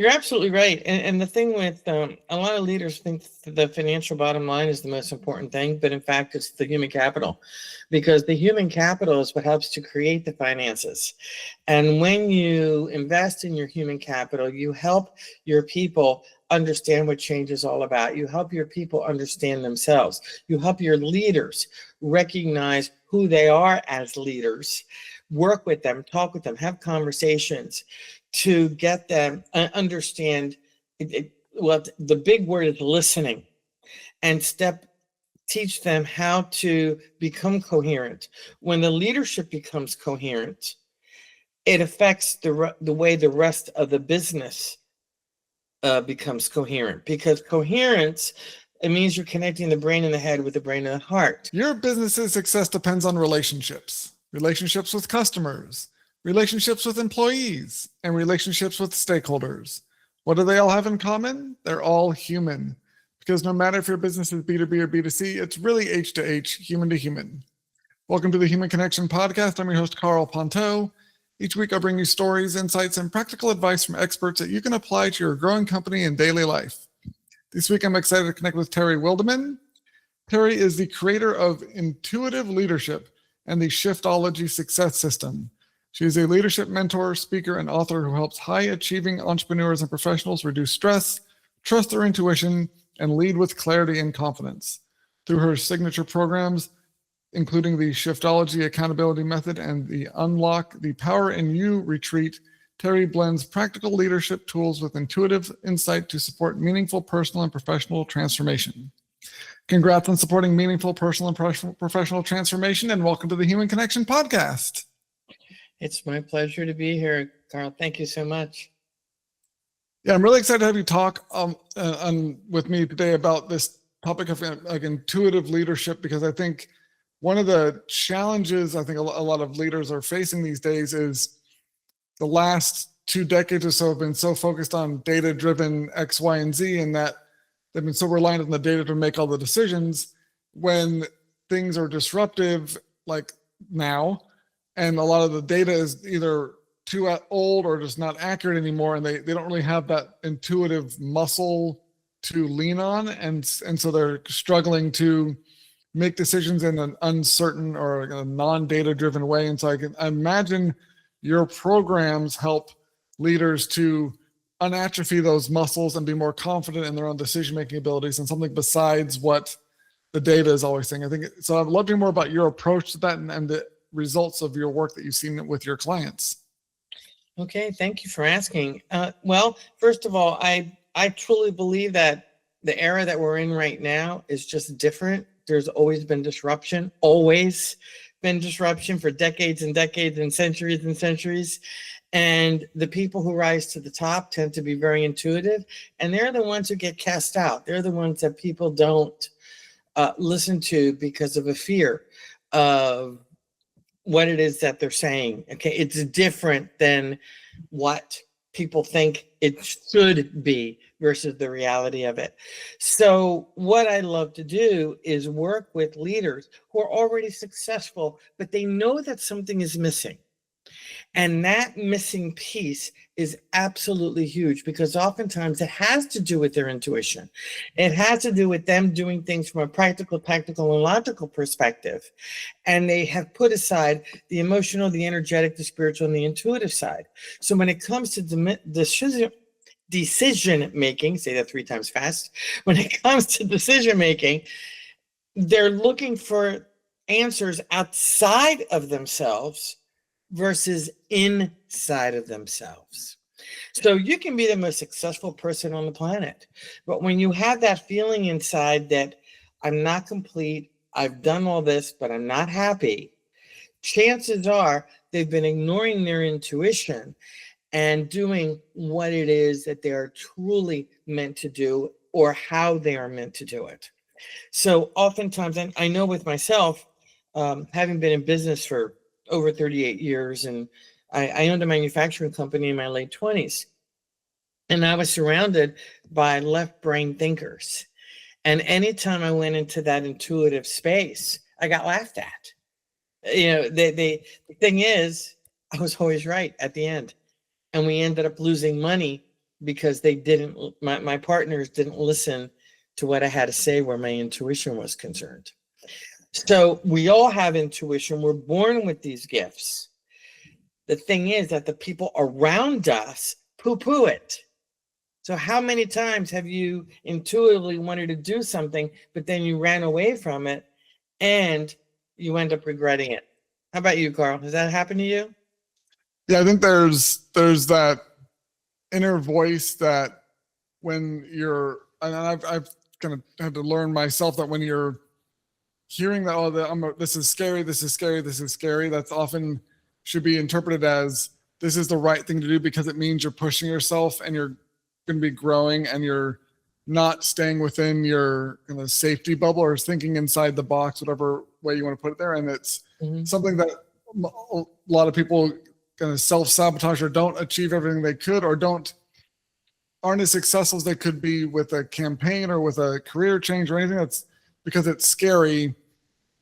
You're absolutely right. And the thing with a lot of leaders think the financial bottom line is the most important thing, but in fact, it's the human capital, because the human capital is what helps to create the finances. And when you invest in your human capital, you help your people understand what change is all about. You help your people understand themselves. You help your leaders recognize who they are as leaders, work with them, talk with them, have conversations to get them understand well, the big word is listening, and teach them how to become coherent. When the leadership becomes coherent, it affects the way the rest of the business becomes coherent, because coherence, it means you're connecting the brain and the head with the brain and the heart. Your business's success depends on relationships with customers, relationships with employees, and relationships with stakeholders. What do they all have in common? They're all human. Because no matter if your business is B2B or B2C, it's really H to H, human to human. Welcome to the Human Connection Podcast. I'm your host, Karl Ponto. Each week, I'll bring you stories, insights, and practical advice from experts that you can apply to your growing company and daily life. This week, I'm excited to connect with Terry Wildemann. Terry is the creator of Intuitive Leadership and the Shift-ology Success System. She is a leadership mentor, speaker, and author who helps high-achieving entrepreneurs and professionals reduce stress, trust their intuition, and lead with clarity and confidence. Through her signature programs, including the Shift-ology Accountability Method and the Unlock the Power in You retreat, Terry blends practical leadership tools with intuitive insight to support meaningful personal and professional transformation. Congrats on supporting meaningful personal and professional transformation, and welcome to the Human Connection Podcast. It's my pleasure to be here, Karl. Thank you so much. Yeah, I'm really excited to have you talk with me today about this topic of like intuitive leadership, because I think one of the challenges I think a lot of leaders are facing these days is the last 2 decades or so have been so focused on data-driven X, Y, and Z, and that they've been so reliant on the data to make all the decisions. When things are disruptive, like now, and a lot of the data is either too old or just not accurate anymore, and they don't really have that intuitive muscle to lean on, and so they're struggling to make decisions in an uncertain or a non-data driven way. And so I can imagine your programs help leaders to unatrophy those muscles and be more confident in their own decision-making abilities, and something besides what the data is always saying. I think so. I'd love to hear more about your approach to that and the results of your work that you've seen with your clients. Okay, thank you for asking. Well, first of all, I truly believe that the era that we're in right now is just different. There's always been disruption, always been disruption for decades and decades and centuries. And the people who rise to the top tend to be very intuitive, and they're the ones who get cast out. They're the ones that people don't listen to because of a fear of what it is that they're saying. Okay, it's different than what people think it should be versus the reality of it. So what I love to do is work with leaders who are already successful, but they know that something is missing. And that missing piece is absolutely huge, because oftentimes it has to do with their intuition. It has to do with them doing things from a practical, tactical, and logical perspective. And they have put aside the emotional, the energetic, the spiritual, and the intuitive side. So when it comes to decision making, say that 3 times fast, when it comes to decision making, they're looking for answers outside of themselves versus inside of themselves. So you can be the most successful person on the planet, but when you have that feeling inside that I'm not complete, I've done all this, but I'm not happy, chances are they've been ignoring their intuition and doing what it is that they are truly meant to do, or how they are meant to do it. So oftentimes, and I know with myself, having been in business for over 38 years, and I owned a manufacturing company in my late 20s, and I was surrounded by left brain thinkers. And anytime I went into that intuitive space, I got laughed at. You know, the thing is, I was always right at the end. And we ended up losing money because they didn't, my partners didn't listen to what I had to say where my intuition was concerned. So we all have intuition. We're born with these gifts. The thing is that the people around us poo-poo it. So how many times have you intuitively wanted to do something, but then you ran away from it and you end up regretting it? How about you, Karl? Has that happened to you? Yeah, I think there's that inner voice that when you're, and I've kind of had to learn myself that when you're hearing that, oh, this is scary, this is scary, this is scary, that's often should be interpreted as this is the right thing to do because it means you're pushing yourself and you're going to be growing and you're not staying within your kind of safety bubble or thinking inside the box, whatever way you want to put it there. And it's something that a lot of people kind of self-sabotage or don't achieve everything they could or aren't as successful as they could be with a campaign or with a career change or anything. That's because it's scary,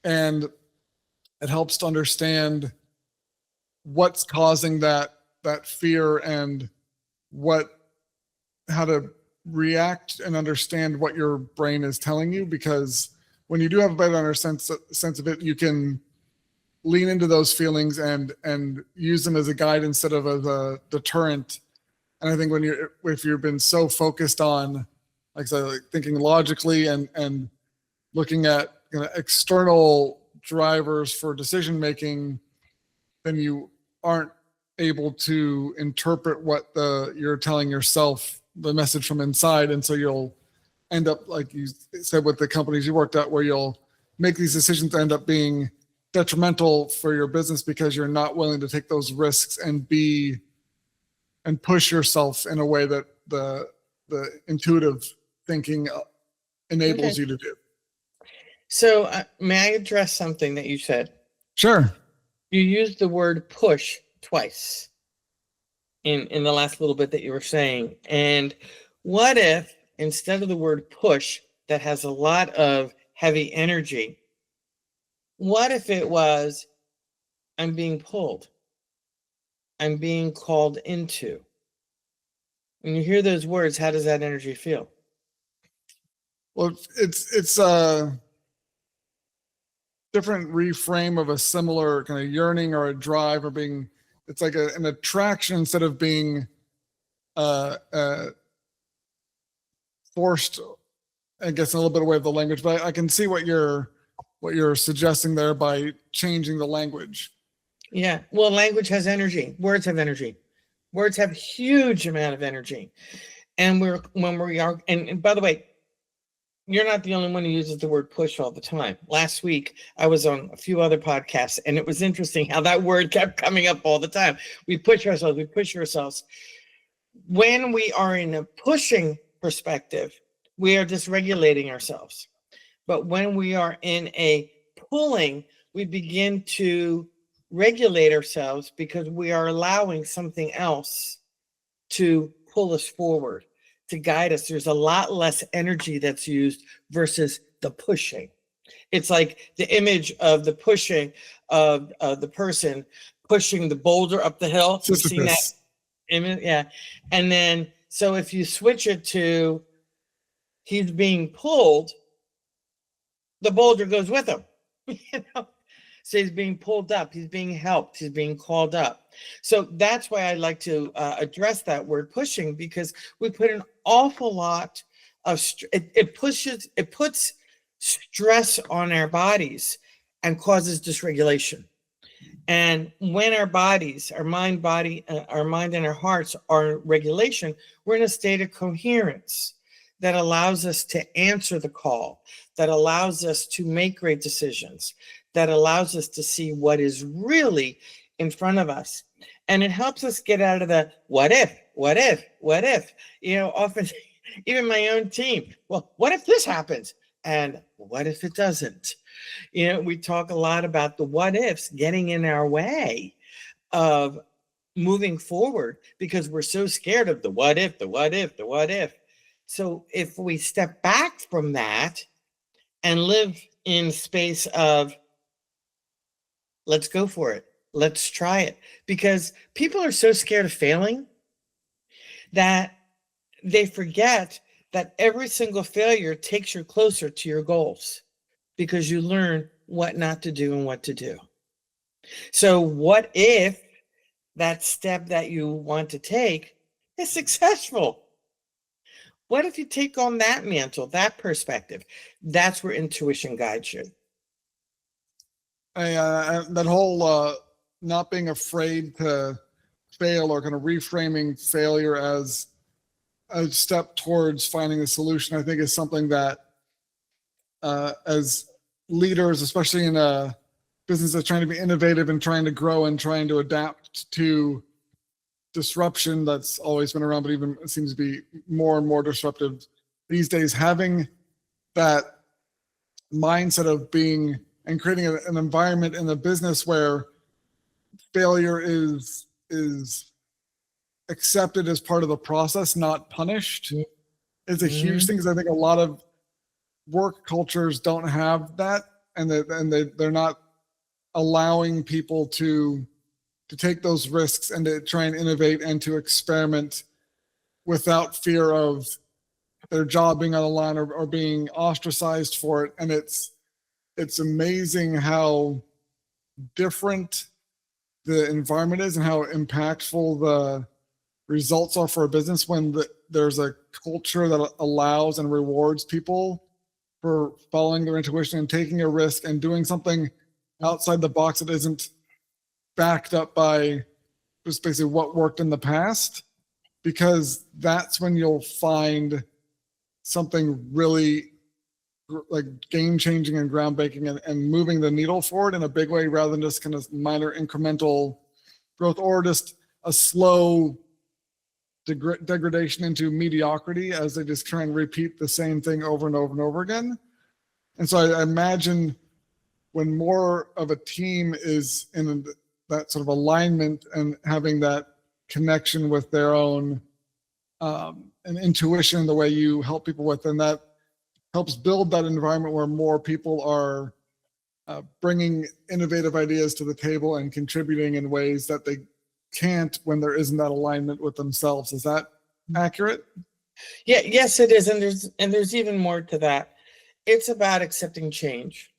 and it helps to understand what's causing that fear and how to react and understand what your brain is telling you. Because when you do have a better sense of it, you can lean into those feelings and use them as a guide instead of as a deterrent. And I think if you've been so focused on, like I said, like thinking logically and looking at external drivers for decision making, then you aren't able to interpret what you're telling yourself, the message from inside. And so you'll end up, like you said, with the companies you worked at, where you'll make these decisions that end up being detrimental for your business because you're not willing to take those risks and push yourself in a way that the intuitive thinking enables you to do. So may I address something that you said? Sure. You used the word push twice in the last little bit that you were saying. And what if instead of the word push that has a lot of heavy energy, what if it was, I'm being pulled, I'm being called into? When you hear those words, how does that energy feel? Well, it's a different reframe of a similar kind of yearning or a drive or being, it's like an attraction instead of being forced, I guess, a little bit away of the language. But I can see what you're suggesting there by changing the language. Yeah, well, language has energy. Words have energy. Words have huge amount of energy. And and by the way, you're not the only one who uses the word push all the time. Last week, I was on a few other podcasts, and it was interesting how that word kept coming up all the time. We push ourselves, we push ourselves. When we are in a pushing perspective, we are dysregulating ourselves. But when we are in a pulling, we begin to regulate ourselves because we are allowing something else to pull us forward, to guide us. There's a lot less energy that's used versus the pushing. It's like the image of the pushing of the person pushing the boulder up the hill. You've seen that image? Yeah. And then, so if you switch it to he's being pulled, the boulder goes with him. You know? So he's being pulled up, he's being helped, he's being called up. So that's why I like to address that word pushing, because we put an awful lot of, it puts stress on our bodies and causes dysregulation. And when our bodies, our mind and our hearts are in regulation, we're in a state of coherence that allows us to answer the call, that allows us to make great decisions, that allows us to see what is really in front of us. And it helps us get out of the what if. You know, often, even my own team, well, what if this happens? And what if it doesn't? You know, we talk a lot about the what ifs getting in our way of moving forward because we're so scared of the what if. So if we step back from that and live in space of, let's go for it, let's try it, because people are so scared of failing that they forget that every single failure takes you closer to your goals because you learn what not to do and what to do. So what if that step that you want to take is successful? What if you take on that mantle, that perspective? That's where intuition guides you. That whole not being afraid to fail, or kind of reframing failure as a step towards finding a solution, I think is something that as leaders, especially in a business that's trying to be innovative and trying to grow and trying to adapt to disruption that's always been around, but even it seems to be more and more disruptive these days, having that mindset of being and creating an environment in the business where failure is accepted as part of the process, not punished, is a huge thing. Because I think a lot of work cultures don't have that, and they're not allowing people to take those risks and to try and innovate and to experiment without fear of their job being on the line, or being ostracized for it. And it's amazing how different the environment is and how impactful the results are for a business when there's a culture that allows and rewards people for following their intuition and taking a risk and doing something outside the box that isn't backed up by just basically what worked in the past, because that's when you'll find something really like game changing and groundbreaking, and moving the needle forward in a big way, rather than just kind of minor incremental growth, or just a slow degradation into mediocrity as they just try and repeat the same thing over and over and over again. And so I imagine when more of a team is in that sort of alignment and having that connection with their own and intuition, the way you help people with, and that helps build that environment where more people are bringing innovative ideas to the table and contributing in ways that they can't when there isn't that alignment with themselves. Is that accurate? Yeah, yes, it is. And there's even more to that. It's about accepting change.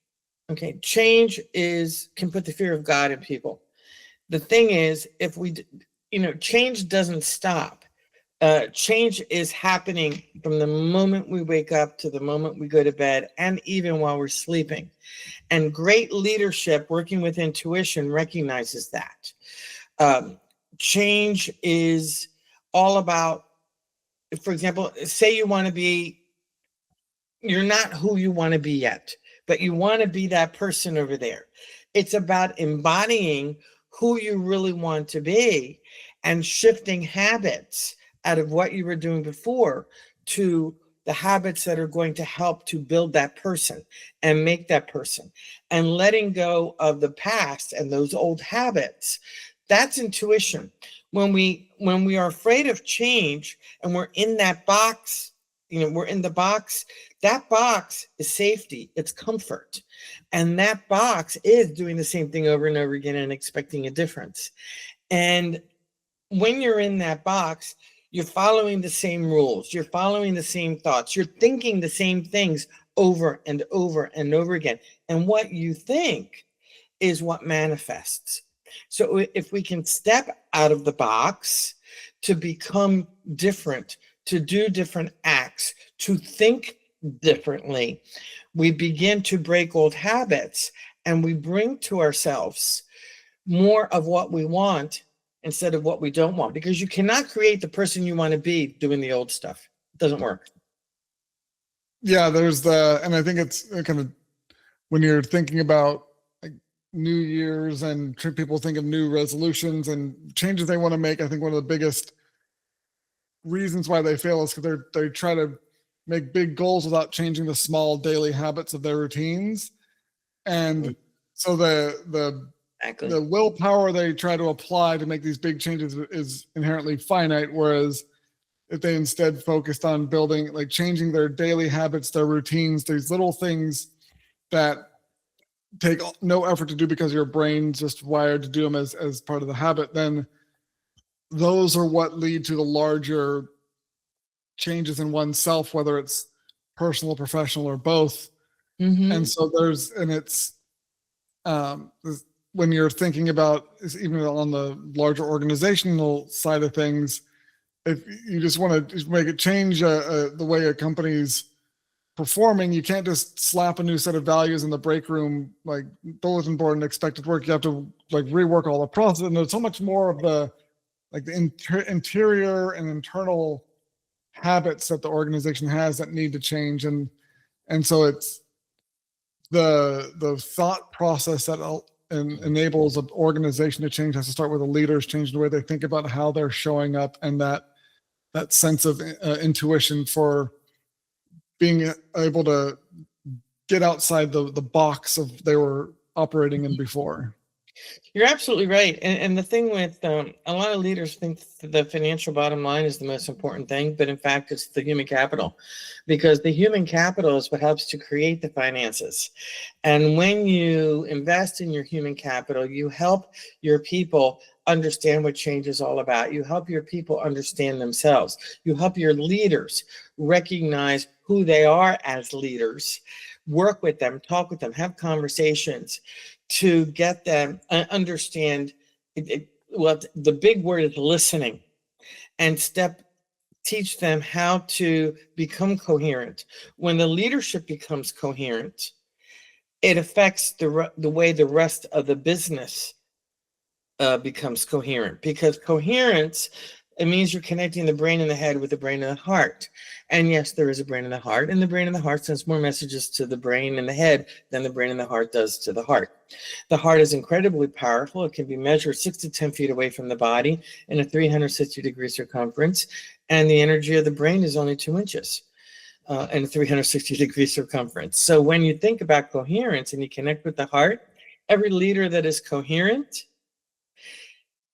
Okay, change can put the fear of God in people. The thing is, if change doesn't stop. Change is happening from the moment we wake up to the moment we go to bed, and even while we're sleeping. And great leadership working with intuition recognizes that. Change is all about, for example, say you're not who you want to be yet, but you want to be that person over there. It's about embodying who you really want to be and shifting habits out of what you were doing before to the habits that are going to help to build that person and make that person, and letting go of the past and those old habits. That's intuition. When we are afraid of change and we're in that box, we're in the box, that box is safety, it's comfort. And that box is doing the same thing over and over again and expecting a difference. And when you're in that box, you're following the same rules, you're following the same thoughts, you're thinking the same things over and over and over again. And what you think is what manifests. So if we can step out of the box to become different, to do different acts, to think differently, we begin to break old habits, and we bring to ourselves more of what we want instead of what we don't want, because you cannot create the person you want to be doing the old stuff. It doesn't work. Yeah, and I think it's kind of, when you're thinking about like New Year's and people think of new resolutions and changes they want to make, I think one of the biggest reasons why they fail is because they try to make big goals without changing the small daily habits of their routines. And so the willpower they try to apply to make these big changes is inherently finite, whereas if they instead focused on building, like changing their daily habits, their routines, these little things that take no effort to do because your brain's just wired to do them as part of the habit, then those are what lead to the larger changes in oneself, whether it's personal, professional, or both. Mhm. And so when you're thinking about, even on the larger organizational side of things, if you just want to make it change the way a company's performing, you can't just slap a new set of values in the break room, like bulletin board, and expect it to work. You have to like rework all the process. And there's so much more of the interior and internal habits that the organization has that need to change. And so it's the thought process that enables an organization to change has to start with the leaders changing the way they think about how they're showing up, and that sense of intuition for being able to get outside the box of they were operating in before. You're absolutely right. And the thing with a lot of leaders think the financial bottom line is the most important thing, but in fact, it's the human capital, because the human capital is what helps to create the finances. And when you invest in your human capital, you help your people understand what change is all about. You help your people understand themselves. You help your leaders recognize who they are as leaders, work with them, talk with them, have conversations to get them understand well, the big word is listening, and teach them how to become coherent. When the leadership becomes coherent, it affects the way the rest of the business becomes coherent, because coherence, it means you're connecting the brain and the head with the brain and the heart. And yes, there is a brain and the heart, and the brain and the heart sends more messages to the brain and the head than the brain and the heart does to the heart. The heart is incredibly powerful. It can be measured 6 to 10 feet away from the body in a 360-degree circumference, and the energy of the brain is only 2 inches in a 360-degree circumference. So when you think about coherence and you connect with the heart, every leader that is coherent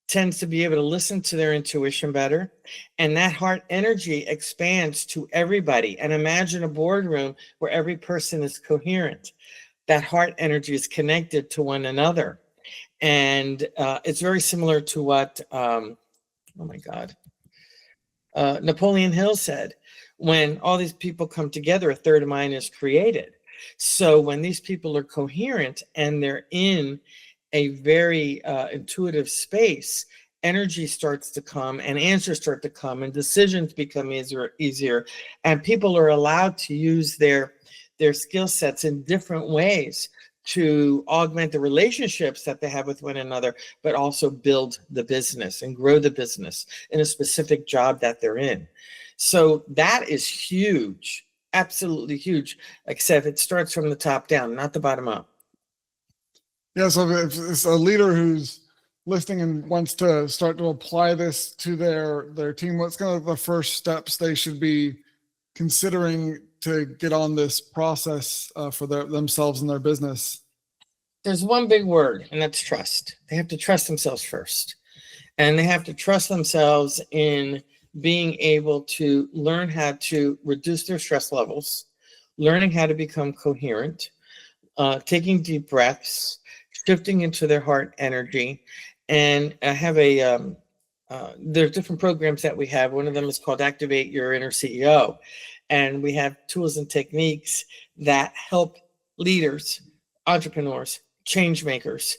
tends to be able to listen to their intuition better, and that heart energy expands to everybody. And imagine a boardroom where every person is coherent. That heart energy is connected to one another, and it's very similar to what Napoleon Hill said: when all these people come together, a third mind is created. So when these people are coherent and they're in a very intuitive space, energy starts to come and answers start to come and decisions become easier, and people are allowed to use their skill sets in different ways to augment the relationships that they have with one another, but also build the business and grow the business in a specific job that they're in. So that is huge, absolutely huge, except it starts from the top down, not the bottom up. Yeah, so if it's a leader who's listening and wants to start to apply this to their team, what's kind of the first steps they should be considering to get on this process for themselves and their business? There's one big word, and that's trust. They have to trust themselves first. And they have to trust themselves in being able to learn how to reduce their stress levels, learning how to become coherent, taking deep breaths, shifting into their heart energy. And I have there's different programs that we have. One of them is called Activate Your Inner CEO. And we have tools and techniques that help leaders, entrepreneurs, change makers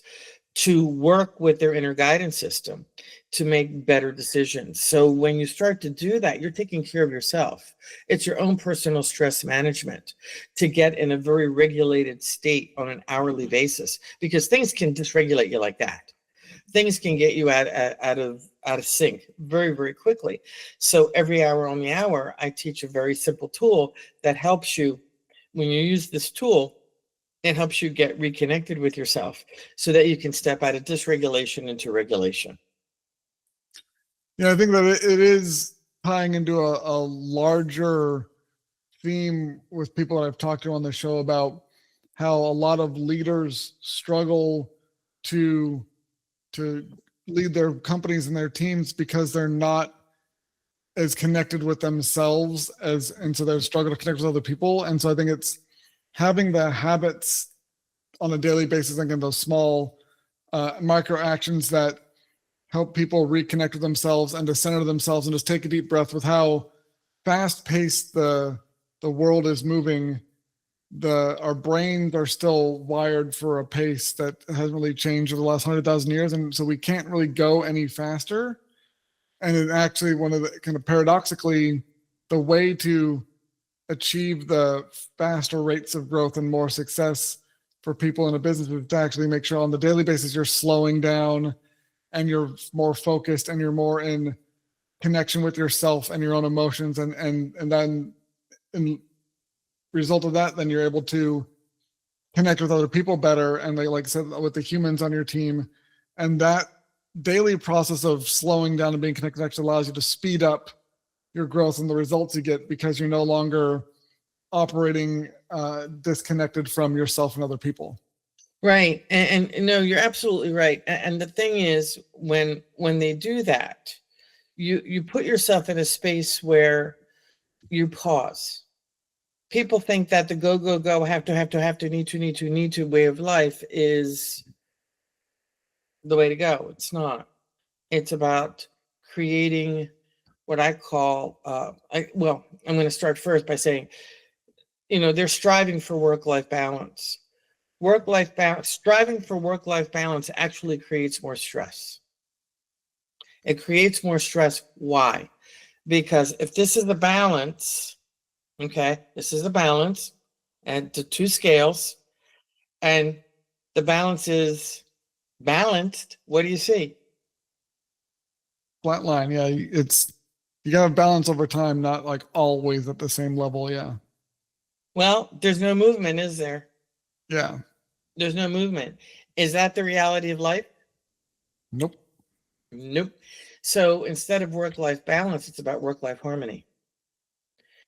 to work with their inner guidance system to make better decisions. So when you start to do that, you're taking care of yourself. It's your own personal stress management to get in a very regulated state on an hourly basis, because things can dysregulate you like that. Things can get you out of sync very, very quickly. So every hour on the hour, I teach a very simple tool that helps you. When you use this tool, it helps you get reconnected with yourself so that you can step out of dysregulation into regulation. Yeah, I think that it is tying into a larger theme with people that I've talked to on the show about how a lot of leaders struggle to lead their companies and their teams because they're not as connected with themselves and so they struggle to connect with other people. And so I think it's having the habits on a daily basis, and those small micro actions that help people reconnect with themselves and to center themselves and just take a deep breath with how fast paced the world is moving, our brains are still wired for a pace that hasn't really changed over the last 100,000 years. And so we can't really go any faster. And it actually, one of the kind of paradoxically, the way to achieve the faster rates of growth and more success for people in a business is to actually make sure on the daily basis you're slowing down and you're more focused and you're more in connection with yourself and your own emotions. And then in result of that, then you're able to connect with other people better. And like I said, with the humans on your team. And that daily process of slowing down and being connected actually allows you to speed up your growth and the results you get, because you're no longer operating disconnected from yourself and other people. Right. And no, you're absolutely right. And the thing is, when they do that, you put yourself in a space where you pause. People think that the go, have to, need to way of life is the way to go. It's not. It's about creating what I call, I'm going to start first by saying, they're striving for work-life balance. Work-life balance, striving for work-life balance actually creates more stress. It creates more stress. Why? Because if this is the balance, okay, this is the balance, and the two scales, and the balance is balanced, what do you see? Flat line. Yeah. You got to balance over time, not like always at the same level. Yeah. Well, there's no movement, is there? Yeah. There's no movement. Is that the reality of life? Nope. Nope. So instead of work-life balance, it's about work-life harmony.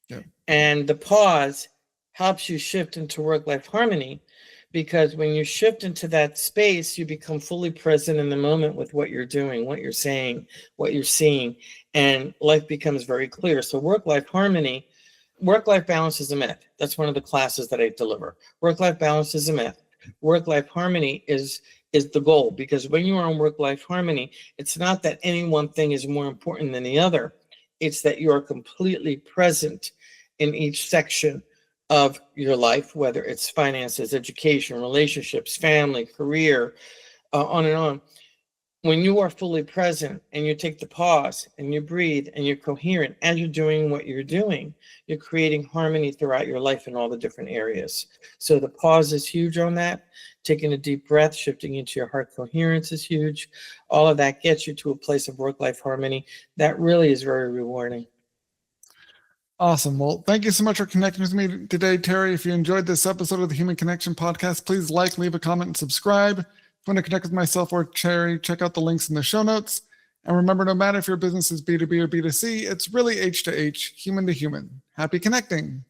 Yeah. And the pause helps you shift into work-life harmony, because when you shift into that space, you become fully present in the moment with what you're doing, what you're saying, what you're seeing, and life becomes very clear. So work-life harmony, work-life balance is a myth. That's one of the classes that I deliver. Work-life balance is a myth. Work-life harmony is the goal, because when you are in work-life harmony, it's not that any one thing is more important than the other. It's that you are completely present in each section of your life, whether it's finances, education, relationships, family, career, on and on. When you are fully present and you take the pause and you breathe and you're coherent as you're doing what you're doing, you're creating harmony throughout your life in all the different areas. So the pause is huge on that. Taking a deep breath, shifting into your heart coherence is huge. All of that gets you to a place of work-life harmony that really is very rewarding. Awesome. Well, thank you so much for connecting with me today, Terry. If you enjoyed this episode of the Human Connection Podcast, please like, leave a comment, and subscribe. If you want to connect with myself or Terry, check out the links in the show notes. And remember, no matter if your business is B2B or B2C, it's really H to H, human to human. Happy connecting.